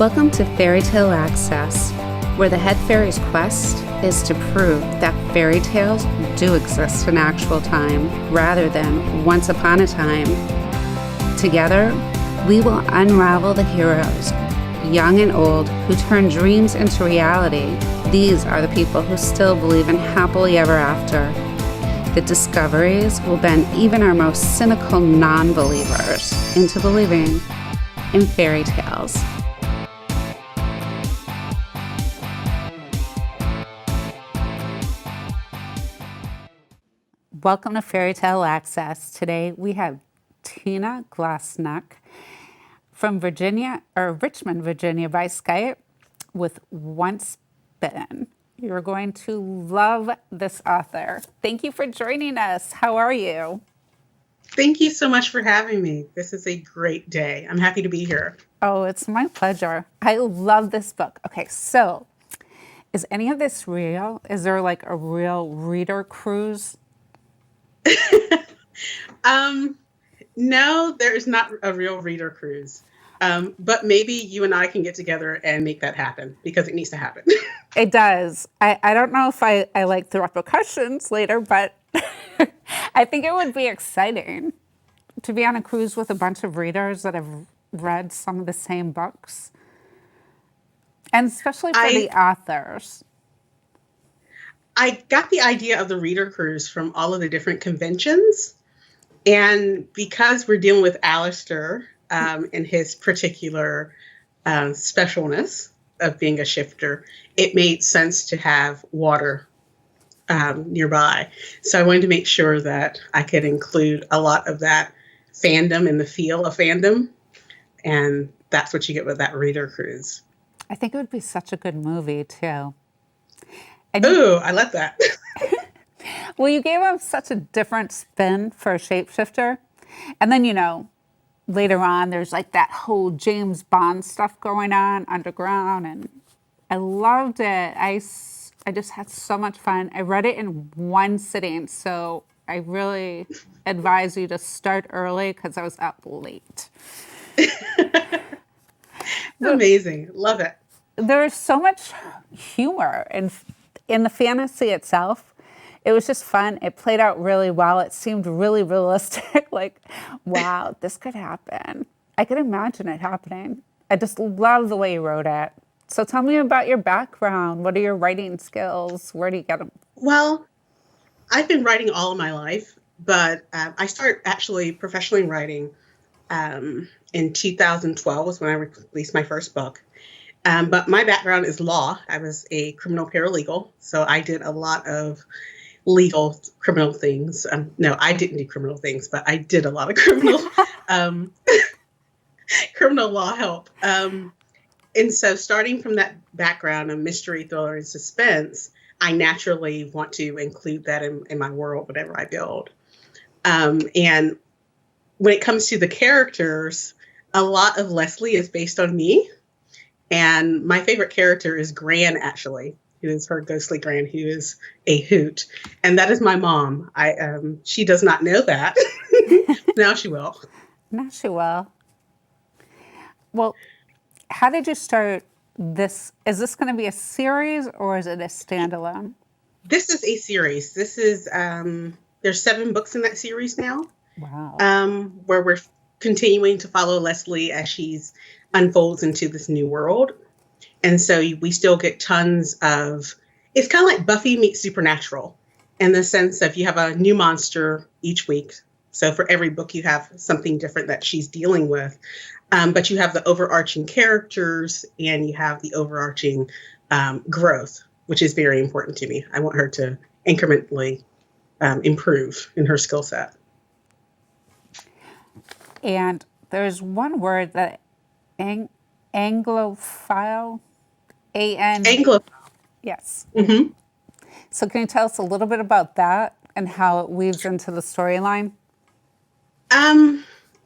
Welcome to Fairy Tale Access, where the head fairy's quest is to prove that fairy tales do exist in actual time rather than once upon a time. Together, we will unravel the heroes, young and old, who turn dreams into reality. These are the people who still believe in happily ever after. The discoveries will bend even our most cynical non-believers into believing in fairy tales. Welcome to Fairy Tale Access. Today we have Tina Glasneck from Richmond, Virginia by Skype with Once Bitten. You're going to love this author. Thank you for joining us. How are you? Thank you so much for having me. This is a great day. I'm happy to be here. Oh, it's my pleasure. I love this book. Okay, so is any of this real? Is there like a real reader cruise? No, there is not a real reader cruise. But maybe you and I can get together and make that happen because it needs to happen. It does. I don't know if I like the repercussions later, but I think it would be exciting to be on a cruise with a bunch of readers that have read some of the same books. And especially for the authors. I got the idea of the reader cruise from all of the different conventions. And because we're dealing with Aleister and his particular specialness of being a shifter, it made sense to have water nearby. So I wanted to make sure that I could include a lot of that fandom and the feel of fandom. And that's what you get with that reader cruise. I think it would be such a good movie, too. Ooh, I love that. Well, you gave him such a different spin for a shapeshifter. And then, later on, there's like that whole James Bond stuff going on underground. And I loved it. I just had so much fun. I read it in one sitting. So I really advise you to start early because I was up late. Amazing. Love it. There's so much humor in the fantasy itself. It was just fun. It played out really well. It seemed really realistic. Like, wow, this could happen. I could imagine it happening. I just love the way you wrote it. So tell me about your background. What are your writing skills? Where do you get them? Well, I've been writing all of my life, but I started actually professionally writing in 2012 was when I released my first book. But my background is law. I was a criminal paralegal, so I did a lot of legal criminal things. No, I didn't do criminal things, but I did a lot of criminal criminal law help. And so starting from that background of mystery, thriller, and suspense, I naturally want to include that in my world, whatever I build. And when it comes to the characters, a lot of Leslie is based on me. And my favorite character is Gran, actually, who is her ghostly Gran, who is a hoot. And that is my mom. She does not know that. Now she will. Now she will. Well, how did you start this? Is this going to be a series or is it a standalone? This is a series. This is, there's 7 books in that series now. Wow. Where we're continuing to follow Leslie as she's unfolds into this new world. And so we still get tons of, it's kind of like Buffy meets Supernatural in the sense of you have a new monster each week. So for every book, you have something different that she's dealing with. But you have the overarching characters and you have the overarching growth, which is very important to me. I want her to incrementally improve in her skill set. And there's one word that Anglophile, Anglophile. Yes. Mm-hmm. So can you tell us a little bit about that and how it weaves into the storyline?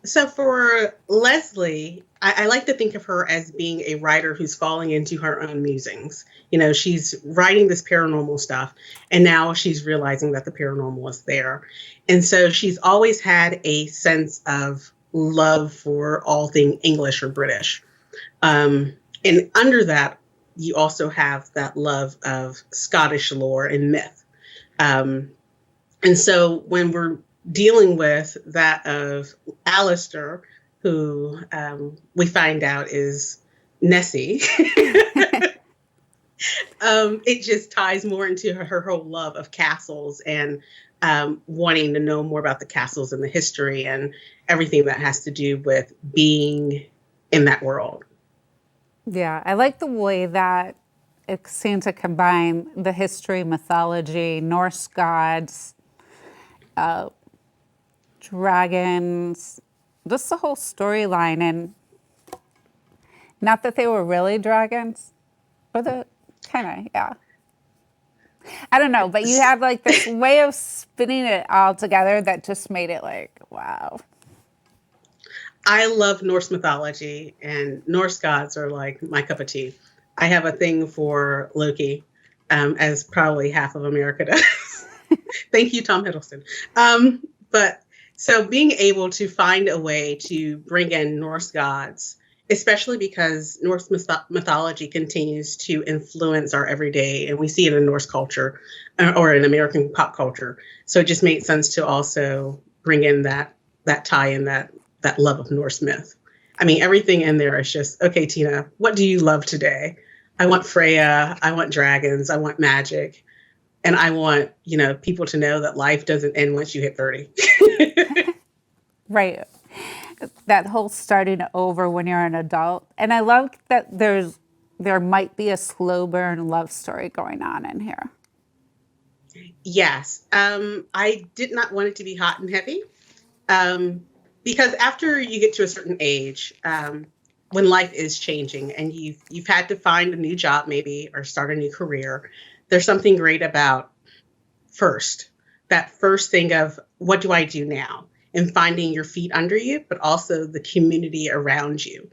So for Leslie, I like to think of her as being a writer who's falling into her own musings. She's writing this paranormal stuff, and now she's realizing that the paranormal is there. And so she's always had a sense of love for all things English or British. And under that, you also have that love of Scottish lore and myth. Um, and so when we're dealing with that of Aleister, who we find out is Nessie, it just ties more into her whole love of castles and wanting to know more about the castles and the history and everything that has to do with being in that world. Yeah, I like the way that it seemed to combine the history, mythology, Norse gods, dragons, just the whole storyline. And not that they were really dragons, but the kind of, yeah. I don't know, but you had like this way of spinning it all together that just made it like, wow. I love Norse mythology, and Norse gods are like my cup of tea. I have a thing for Loki, as probably half of America does. Thank you, Tom Hiddleston. But so being able to find a way to bring in Norse gods, especially because Norse mythology continues to influence our everyday, and we see it in Norse culture or in American pop culture. So it just made sense to also bring in that tie in that love of Norse myth. I mean, everything in there is just, okay, Tina, what do you love today? I want Freya, I want dragons, I want magic, and I want, people to know that life doesn't end once you hit 30. Right. That whole starting over when you're an adult. And I love that there might be a slow burn love story going on in here. Yes. I did not want it to be hot and heavy. Because after you get to a certain age, when life is changing and you've had to find a new job maybe or start a new career, there's something great about that first thing of what do I do now? And finding your feet under you, but also the community around you.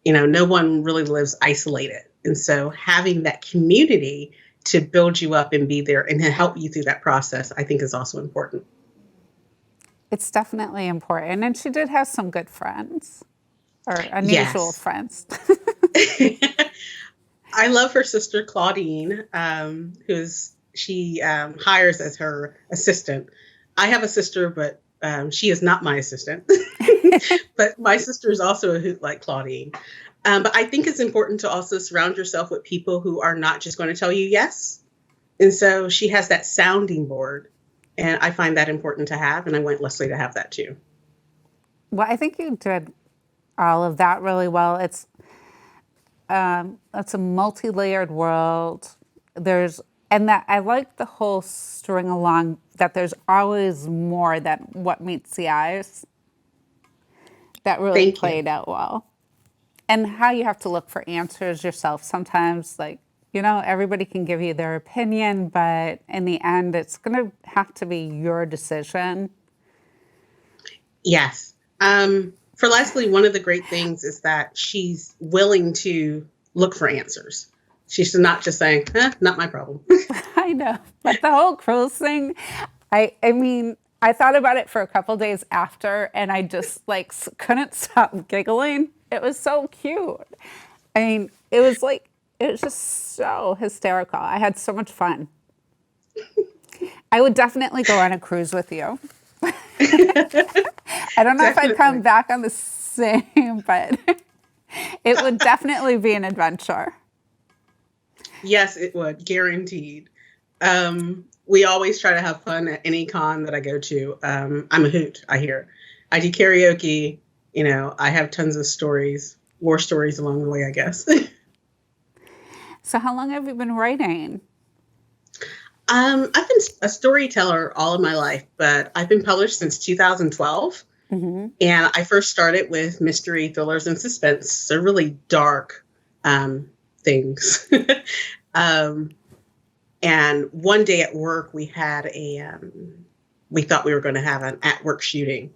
No one really lives isolated. And so having that community to build you up and be there and to help you through that process, I think is also important. It's definitely important. And she did have some good friends, or unusual friends. I love her sister, Claudine, she hires as her assistant. I have a sister, but she is not my assistant. But my sister is also a hoot like Claudine. But I think it's important to also surround yourself with people who are not just going to tell you yes. And so she has that sounding board. And I find that important to have, and I want Leslie to have that too. Well, I think you did all of that really well. It's a multi-layered world. I like the whole string along that there's always more than what meets the eyes. That really played out well. And how you have to look for answers yourself. Sometimes, everybody can give you their opinion, but in the end, it's going to have to be your decision. Yes. For Leslie, one of the great things is that she's willing to look for answers. She's not just saying, not my problem. I know. But the whole crows thing, I mean, I thought about it for a couple days after, and I just couldn't stop giggling. It was so cute. I mean, it was just so hysterical. I had so much fun. I would definitely go on a cruise with you. I don't know if I'd come back on the same, but it would definitely be an adventure. Yes, it would. Guaranteed. We always try to have fun at any con that I go to. I'm a hoot, I hear. I do karaoke. I have tons of stories, war stories along the way, I guess. So how long have you been writing? I've been a storyteller all of my life, but I've been published since 2012. Mm-hmm. And I first started with mystery, thrillers, and suspense. So really dark things. And one day at work, we had we thought we were going to have an at-work shooting.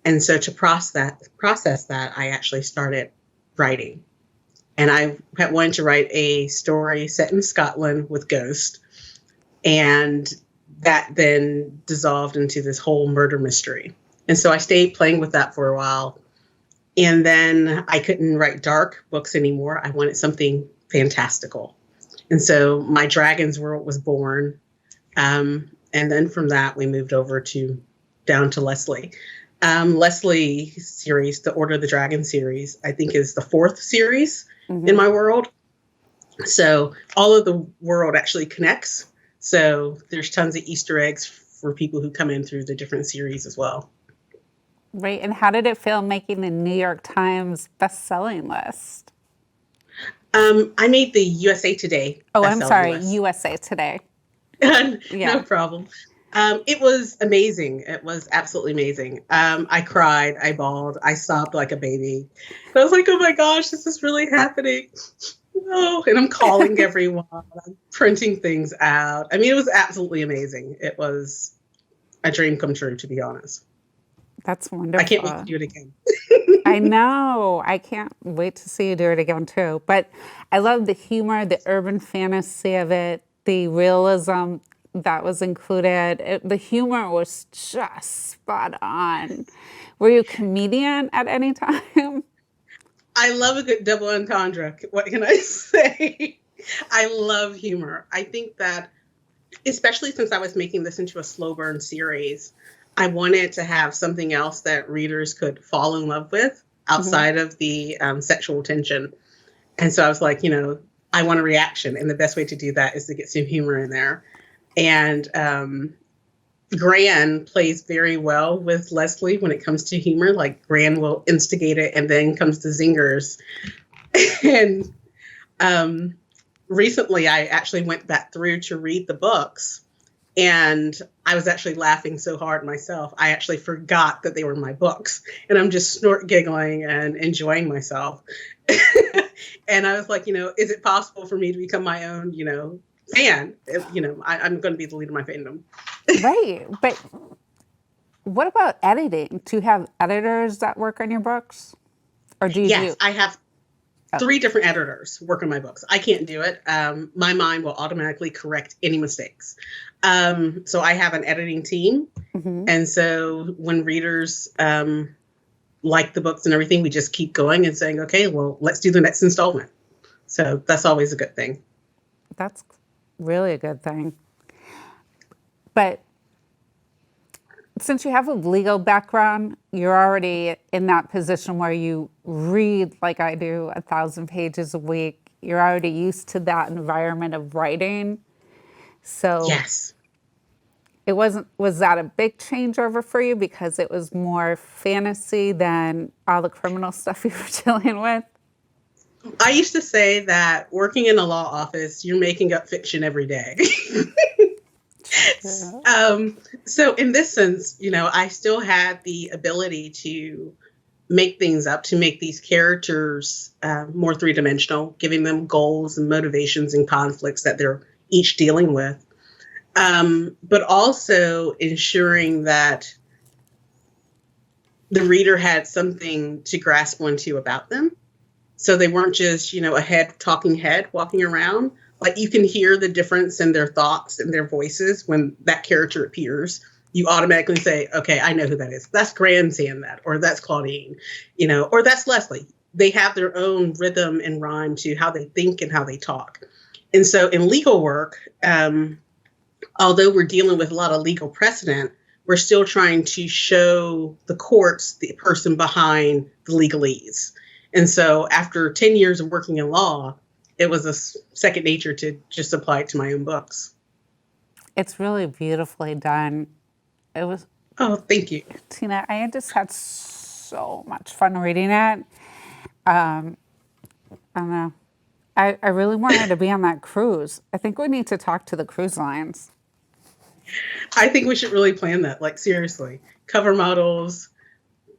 And so to process that, I actually started writing. And I had wanted to write a story set in Scotland with ghosts. And that then dissolved into this whole murder mystery. And so I stayed playing with that for a while. And then I couldn't write dark books anymore. I wanted something fantastical. And so my Dragon's World was born. And then from that, we moved over down to Leslie. Leslie series, the Order of the Dragon series, I think is the 4th series in my world. So all of the world actually connects. So there's tons of Easter eggs for people who come in through the different series as well. Right. And how did it feel making the New York Times best-selling list? I made the USA Today. Oh, I'm sorry, list. USA Today. No problem. It was amazing. It was absolutely amazing. I cried, I bawled, I sobbed like a baby. I was like, oh my gosh, this is really happening. Oh, and I'm calling everyone. I'm printing things out. I mean, it was absolutely amazing. It was a dream come true, to be honest. That's wonderful. I can't wait to do it again. I know. I can't wait to see you do it again, too. But I love the humor, the urban fantasy of it, the realism that was included. The humor was just spot on. Were you a comedian at any time? I love a good double entendre. What can I say? I love humor. I think that, especially since I was making this into a slow burn series, I wanted to have something else that readers could fall in love with outside of the sexual tension. And so I was like, I want a reaction. And the best way to do that is to get some humor in there. And Gran plays very well with Leslie when it comes to humor. Like Gran will instigate it and then comes the zingers. And recently I actually went back through to read the books, and I was actually laughing so hard myself. I actually forgot that they were my books, and I'm just snort giggling and enjoying myself. And I was like, is it possible for me to become my own, fan? I'm going to be the leader of my fandom. Right. But what about editing? Do you have editors that work on your books? Or do you Yes, I have 3 different editors work on my books. I can't do it. My mind will automatically correct any mistakes. So I have an editing team. And so when readers like the books and everything, we just keep going and saying, okay, well, let's do the next installment. So that's always a good thing. That's really a good thing. But since you have a legal background, you're already in that position where you read, like I do, 1,000 pages a week. You're already used to that environment of writing. So yes. Was that a big changeover for you because it was more fantasy than all the criminal stuff you were dealing with? I used to say that working in a law office, you're making up fiction every day. So in this sense, I still had the ability to make things up, to make these characters more 3-dimensional, giving them goals and motivations and conflicts that they're each dealing with. But also ensuring that the reader had something to grasp onto about them. So they weren't just, a talking head walking around. Like you can hear the difference in their thoughts and their voices when that character appears. You automatically say, okay, I know who that is. That's Gran saying that, or that's Claudine, or that's Leslie. They have their own rhythm and rhyme to how they think and how they talk. And so in legal work, although we're dealing with a lot of legal precedent, we're still trying to show the courts the person behind the legalese. And so after 10 years of working in law, it was a second nature to just apply it to my own books. It's really beautifully done. It was. Oh, thank you, Tina. I just had so much fun reading it. I don't know. I really wanted to be on that cruise. I think we need to talk to the cruise lines. I think we should really plan that. Like, seriously. Cover models,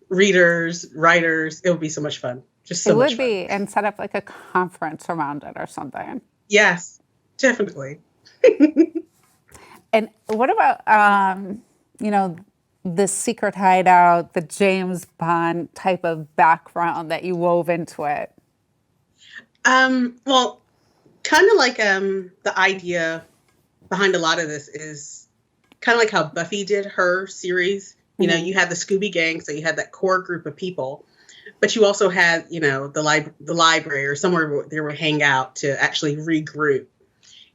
readers, writers. It would be so much fun. Just so much fun. It would be, and set up like a conference around it or something. Yes, definitely. And what about, the secret hideout, the James Bond type of background that you wove into it? Well, kind of like the idea behind a lot of this is kind of like how Buffy did her series. You know, you had the Scooby Gang, so you had that core group of people. but you also had, the library or somewhere where they would hang out to actually regroup.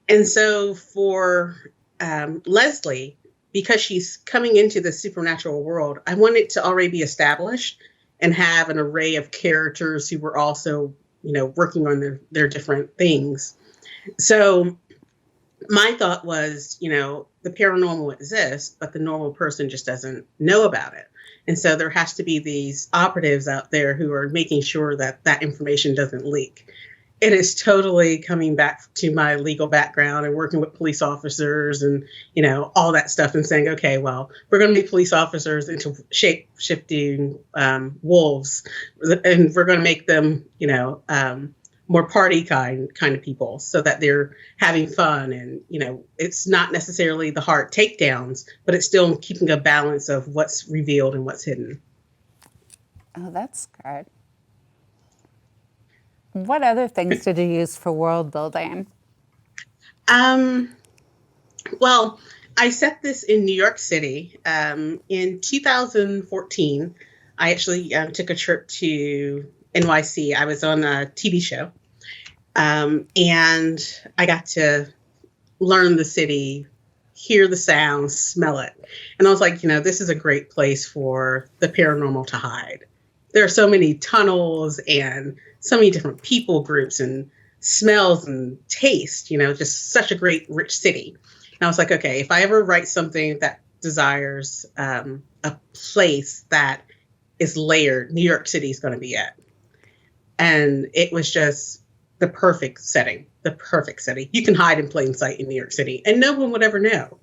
And so for Leslie, because she's coming into the supernatural world, I wanted to already be established and have an array of characters who were also, working on their different things. So my thought was, the paranormal exists, but the normal person just doesn't know about it. And so there has to be these operatives out there who are making sure that that information doesn't leak. It is totally coming back to my legal background and working with police officers and, all that stuff and saying, okay, well, we're going to make police officers into shape-shifting wolves, and we're going to make them, more party kind of people so that they're having fun. And, it's not necessarily the hard takedowns, but it's still keeping a balance of what's revealed and what's hidden. Oh, that's good. What other things did you use for world building? Well, I set this in New York City. In 2014, I actually took a trip to NYC. I was on a TV show, and I got to learn the city, hear the sounds, smell it. And I was like, this is a great place for the paranormal to hide. There are so many tunnels and so many different people groups and smells and taste, just such a great, rich city. And I was like, okay, if I ever write something that desires a place that is layered, New York City is going to be it. And it was just the perfect setting, You can hide in plain sight in New York City and no one would ever know,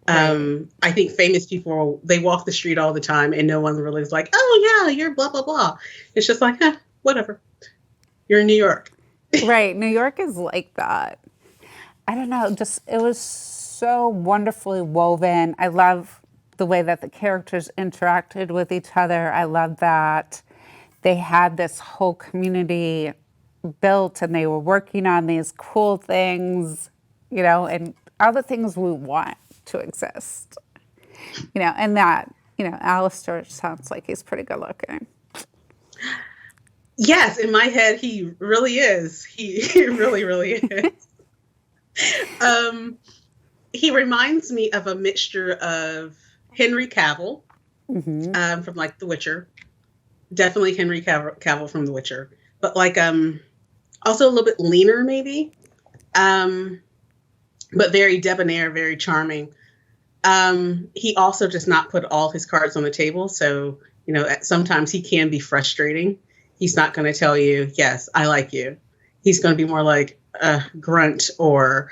I think famous people, they walk the street all the time and no one really is like, oh yeah, you're blah, blah, blah. It's just like, whatever. You're in New York. Right. New York is like that. I don't know. It was so wonderfully woven. I love the way that the characters interacted with each other. I love that they had this whole community built and they were working on these cool things, and all the things we want to exist, and that, Aleister sounds like he's pretty good looking. Yes, in my head, he really is. He really, really is. He reminds me of a mixture of Henry Cavill from like The Witcher. Definitely Henry Cavill from The Witcher, but like also a little bit leaner maybe, but very debonair, very charming. He also does not put all his cards on the table, so sometimes he can be frustrating. He's not going to tell you, yes, I like you. He's going to be more like a grunt or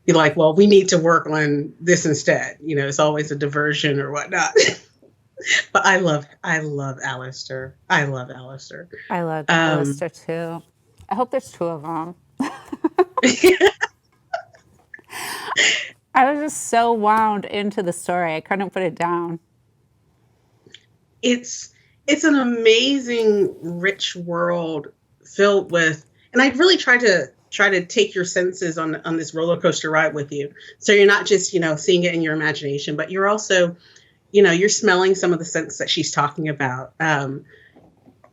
be like, well, we need to work on this instead. It's always a diversion or whatnot. But I love Aleister. I love Aleister. I love Aleister too. I hope there's two of them. I was just so wound into the story. I couldn't put it down. It's an amazing, rich world filled with, and I really try to take your senses on this roller coaster ride with you. So you're not just, seeing it in your imagination, but you're also, you're smelling some of the scents that she's talking about.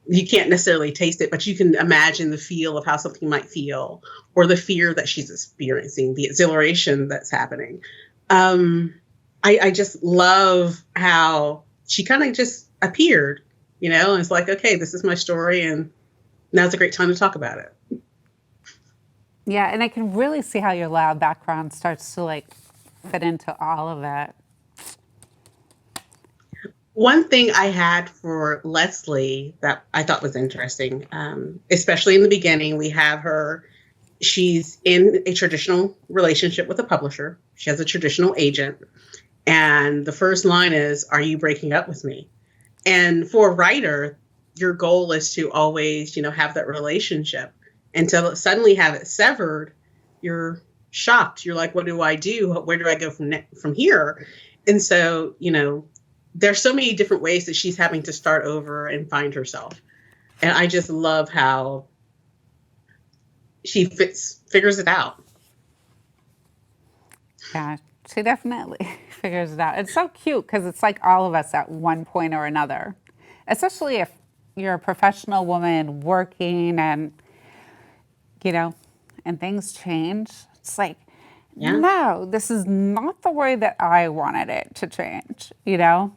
You can't necessarily taste it, but you can imagine the feel of how something might feel, or the fear that she's experiencing, the exhilaration that's happening. I just love how she kind of just appeared, and it's like, okay, this is my story, and now's a great time to talk about it. Yeah, and I can really see how your loud background starts to fit into all of it. One thing I had for Leslie that I thought was interesting, especially in the beginning, we have her, she's in a traditional relationship with a publisher. She has a traditional agent. And the first line is, "Are you breaking up with me?" And for a writer, your goal is to always, have that relationship. Until suddenly have it severed, you're shocked. You're like, what do I do? Where do I go from here? And so, there's so many different ways that she's having to start over and find herself. And I just love how she figures it out. Yeah, she definitely figures it out. It's so cute because it's like all of us at one point or another, especially if you're a professional woman working and, you know, and things change. It's like, Yeah. no, this is not the way that I wanted it to change, you know?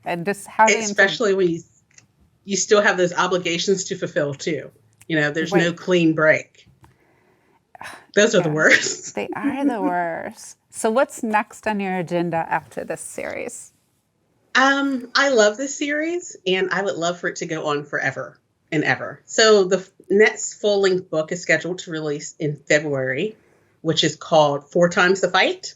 And just having Especially when you still have those obligations to fulfill too. You know, there's no Right. clean break. Those are the Yeah, worst. they are the worst. So what's next on your agenda after this series? I love this series, and I would love for it to go on forever and ever. So the next full-length book is scheduled to release in February, which is called Four Times the Fight.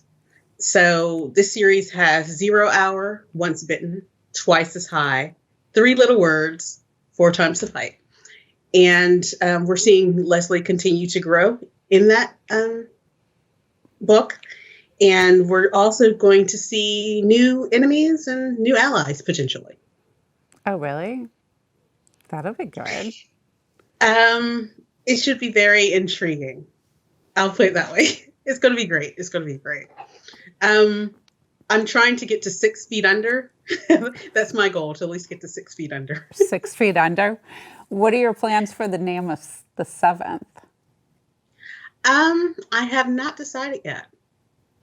So this series has 0 hour, once bitten, twice as high, 3 little words, 4 times the fight. And we're seeing Leslie continue to grow in that book. And we're also going to see new enemies and new allies potentially. Oh, really? That'll be good. It should be very intriguing. I'll put it that way. It's going to be great. It's going to be great. I'm trying to get to 6 feet under. That's my goal, to at least get to 6 feet under. 6 feet under. What are your plans for the name of the 7th? I have not decided yet.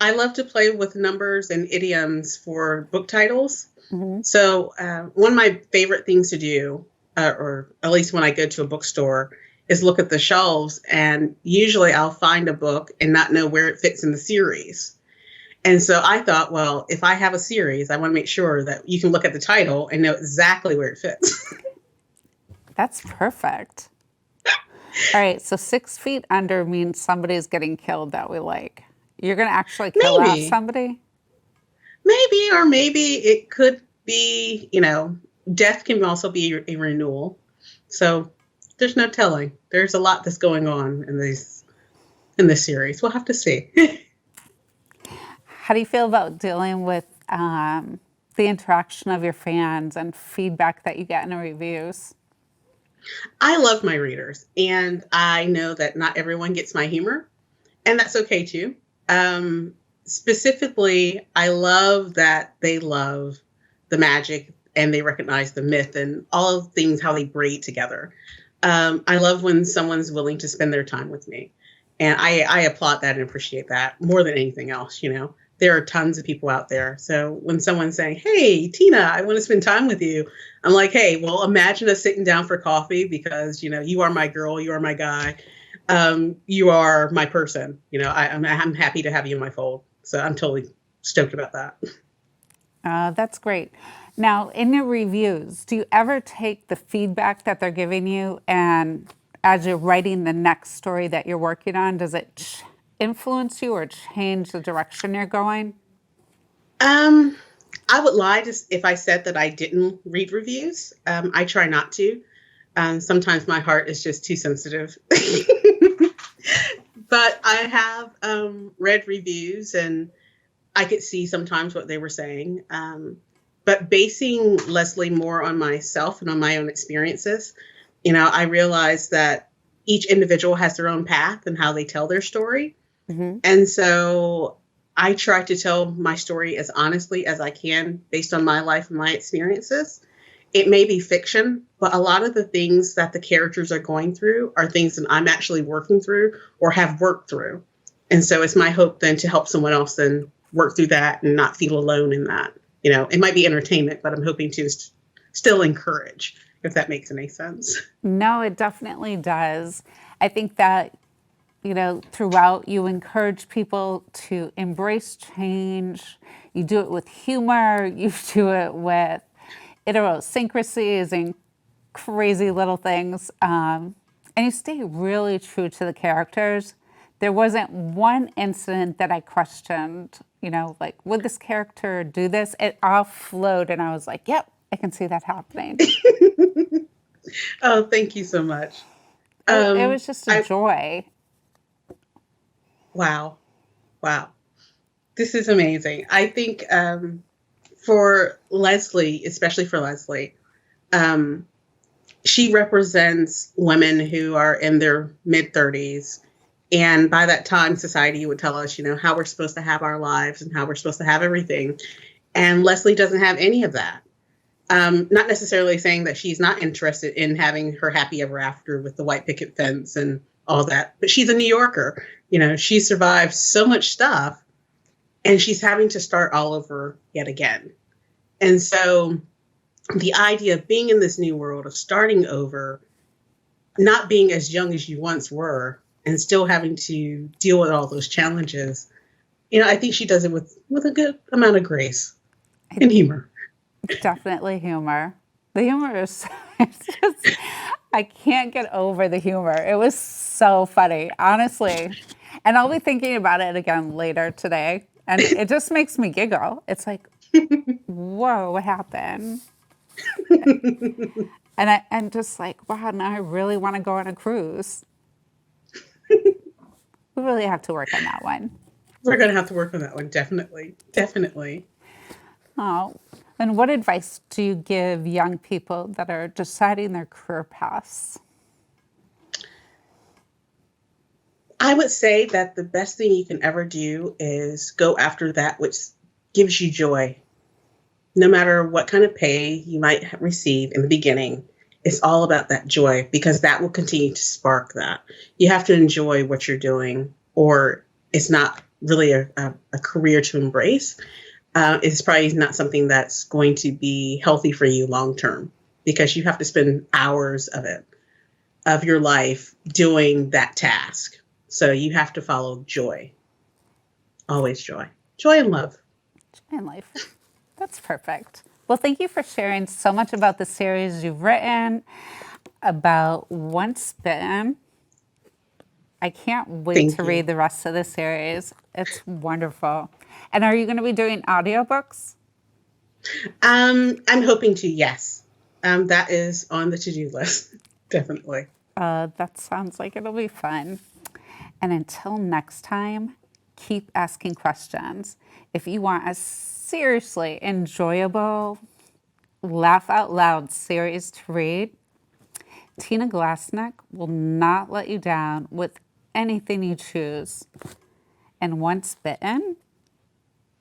I love to play with numbers and idioms for book titles. Mm-hmm. So one of my favorite things to do, or at least when I go to a bookstore, is look at the shelves. And usually I'll find a book and not know where it fits in the series. And so I thought, well, if I have a series, I want to make sure that you can look at the title and know exactly where it fits. That's perfect. All right, so 6 feet under means somebody's getting killed that we like. You're going to actually kill off somebody? Maybe, or maybe it could be, you know, death can also be a renewal. So there's no telling. There's a lot that's going on in this series. We'll have to see. How do you feel about dealing with the interaction of your fans and feedback that you get in the reviews? I love my readers, and I know that not everyone gets my humor, and that's okay too. Specifically, I love that they love the magic and they recognize the myth and all of things, how they braid together. I love when someone's willing to spend their time with me, and I applaud that and appreciate that more than anything else. You know, there are tons of people out there. So when someone's saying, "Hey, Tina, I want to spend time with you," I'm like, "Hey, well, imagine us sitting down for coffee because, you know, you are my girl, you are my guy, you are my person. You know, I'm happy to have you in my fold." So I'm totally stoked about that. That's great. Now, in your reviews, do you ever take the feedback that they're giving you and as you're writing the next story that you're working on, does it influence you or change the direction you're going? I would lie if I said that I didn't read reviews. I try not to. Sometimes my heart is just too sensitive. But I have read reviews, and I could see sometimes what they were saying. But basing Leslie more on myself and on my own experiences, you know, I realized that each individual has their own path and how they tell their story. Mm-hmm. And so I try to tell my story as honestly as I can based on my life and my experiences. It may be fiction, but a lot of the things that the characters are going through are things that I'm actually working through or have worked through. And so it's my hope then to help someone else then work through that and not feel alone in that. You know, it might be entertainment, but I'm hoping to still encourage, if that makes any sense. No, it definitely does. I think that, you know, throughout you encourage people to embrace change. You do it with humor. You do it with idiosyncrasies and crazy little things. And you stay really true to the characters. There wasn't one incident that I questioned, you know, like, would this character do this? It all flowed, and I was like, yep, I can see that happening. Oh, thank you so much. It was just a joy. Wow. This is amazing. I think for Leslie, especially for Leslie, she represents women who are in their mid-30s. And by that time, society would tell us, you know, how we're supposed to have our lives and how we're supposed to have everything. And Leslie doesn't have any of that. Not necessarily saying that she's not interested in having her happy ever after with the white picket fence and all that, but she's a New Yorker. She survived so much stuff, and she's having to start all over yet again. And so the idea of being in this new world, of starting over, not being as young as you once were, and still having to deal with all those challenges, I think she does it with a good amount of grace and humor. Definitely humor. The humor is, it's just, I can't get over the humor. It was so funny, honestly. And I'll be thinking about it again later today. And it just makes me giggle. It's like, whoa, what happened? And I'm just like, wow, now I really want to go on a cruise. We really have to work on that one. We're going to have to work on that one, definitely. Definitely. Oh, and what advice do you give young people that are deciding their career paths? I would say that the best thing you can ever do is go after that which gives you joy. No matter what kind of pay you might receive in the beginning, it's all about that joy, because that will continue to spark that. You have to enjoy what you're doing, or it's not really a career to embrace. It's probably not something that's going to be healthy for you long term, because you have to spend hours of your life doing that task. So you have to follow joy. Always joy. Joy and love. Joy and life. That's perfect. Well, thank you for sharing so much about the series you've written, about Once Bitten. I can't wait to read the rest of the series. It's wonderful. And are you going to be doing audiobooks? I'm hoping to, yes. That is on the to-do list. Definitely. That sounds like it'll be fun. And until next time, keep asking questions. If you want a seriously enjoyable, laugh out loud series to read, Tina Glasneck will not let you down with anything you choose. And Once Bitten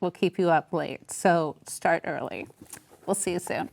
will keep you up late, so start early. We'll see you soon.